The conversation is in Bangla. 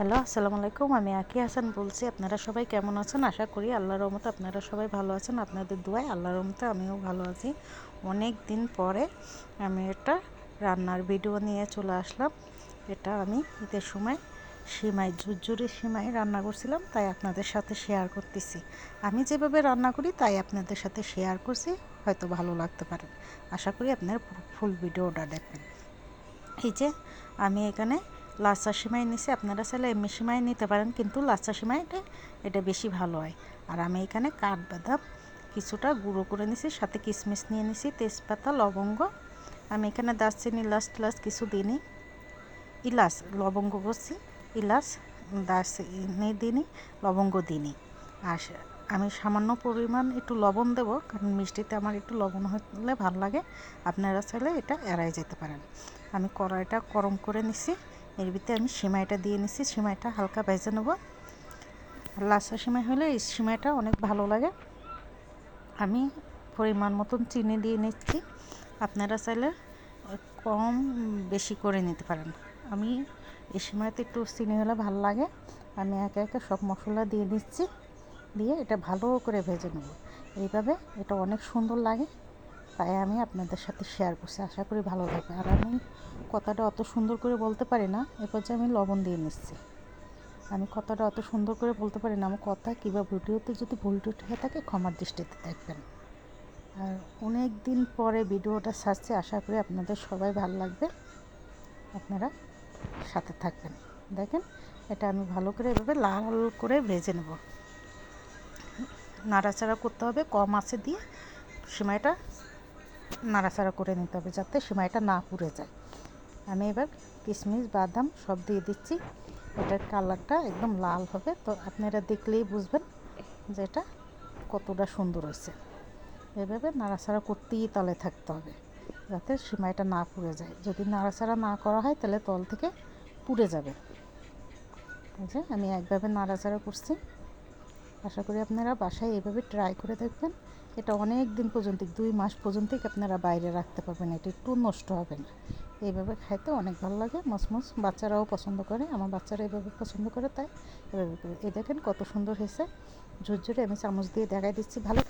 হ্যালো, আসসালামু আলাইকুম। আমি আকি হাসান বলছি। আপনারা সবাই কেমন আছেন? আশা করি আল্লাহর রহমতে আপনারা সবাই ভালো আছেন। আপনাদের দোয়ায় আল্লাহর রহমতে আমিও ভালো আছি। অনেক দিন পরে আমি একটা রান্নার ভিডিও নিয়ে চলে আসলাম। এটা আমি ঈদের সময় সিমাই, ঝুরঝুরি সিমাই রান্না করছিলাম, তাই আপনাদের সাথে শেয়ার করতেছি। আমি যেভাবে রান্না করি তাই আপনাদের সাথে শেয়ার করছি, হয়তো ভালো লাগতে পারে। আশা করি আপনার ফুল ভিডিওটা দেখবেন। এই যে আমি এখানে লাচ্ছা সিমাই নিছি, আপনারা চাইলে এমনি সিমাই নিতে পারেন, কিন্তু লাচ্ছা সিমাইটা এটা বেশি ভালো হয়। আর আমি এখানে কাঠবাদাম কিছুটা গুঁড়ো করে নিছি, সাথে কিশমিশ নিয়ে নিছি, তেজপাতা, লবঙ্গ। আমি এখানে দারচিনি, ইলাচ কিছু দিইনি, ইলাচ লবঙ্গ করছি, ইলাচ দারচিনি দিইনি, লবঙ্গ দিইনি। আর আমি সামান্য পরিমাণ একটু লবণ দেবো, কারণ মিষ্টিতে আমার একটু লবণ হলে ভালো লাগে। আপনারা চাইলে এটা এড়াই যেতে পারেন। আমি কড়াইটা গরম করে নিছি, এর ভিতরে আমি সিমাইটা দিয়ে নিছি। সিমাইটা হালকা ভেজে নেব। লাচ্ছা সিমাই হলে এই সিমাইটা অনেক ভালো লাগে। আমি পরিমাণ মতন চিনি দিয়ে নিচ্ছি, আপনারা চাইলে কম বেশি করে নিতে পারেন। আমি এই সিমাইতে একটু চিনি হলে ভালো লাগে। আমি একে একে সব মশলা দিয়ে দিচ্ছি, দিয়ে এটা ভালো করে ভেজে নেব। এইভাবে এটা অনেক সুন্দর লাগে, তাই আমি আপনাদের সাথে শেয়ার করছি। আশা করি ভালো লাগবে। আর আমি কথাটা অত সুন্দর করে বলতে পারি না, এরপর যে আমি লবণ দিয়ে নিচ্ছি। আমি কথাটা অত সুন্দর করে বলতে পারি না, আমার কথা কিংবা ভিডিওতে যদি ভুল টুট হয়ে থাকে ক্ষমার দৃষ্টিতে দেখবেন। আর অনেক দিন পরে ভিডিওটা ছাড়ছি, আশা করি আপনাদের সবাই ভালো লাগবে। আপনারা সাথে থাকবেন। দেখেন এটা আমি ভালো করে এভাবে লাল করে ভেজে নেব। নাড়াচাড়া করতে হবে, কম আঁচে দিয়ে সিমাইটা নাড়াচাড়া করে নিতে হবে, যাতে সিমাইটা না পুড়ে যায়। আমি এবার কিশমিশ, বাদাম সব দিয়ে দিচ্ছি। এটার কালারটা একদম লাল হবে, তো আপনারা দেখলেই বুঝবেন যে এটা কতটা সুন্দর হয়েছে। এভাবে নাড়াচাড়া করতেই তলে থাকতে হবে, যাতে সিমাইটা না পুড়ে যায়। যদি নাড়াচাড়া না করা হয় তাহলে তল থেকে পুড়ে যাবে। এই যে আমি একভাবে নাড়াচাড়া করছি। আশা করি আপনারা বাসায় এভাবে ট্রাই করে দেখবেন। এটা অনেক দিন পর্যন্ত, 2 মাস পর্যন্তই আপনারা বাইরে রাখতে পারবেন, এটা একটু নষ্ট হবে না। এইভাবে খাইতে অনেক ভালো লাগে, মচমচ। বাচ্চারাও পছন্দ করে, আমার বাচ্চারা এভাবে পছন্দ করে, তাই এভাবে করে। এই দেখেন কত সুন্দর হয়েছে ঝুরঝুরে। আমি চামচ দিয়ে দেখাই দিচ্ছি। ভালো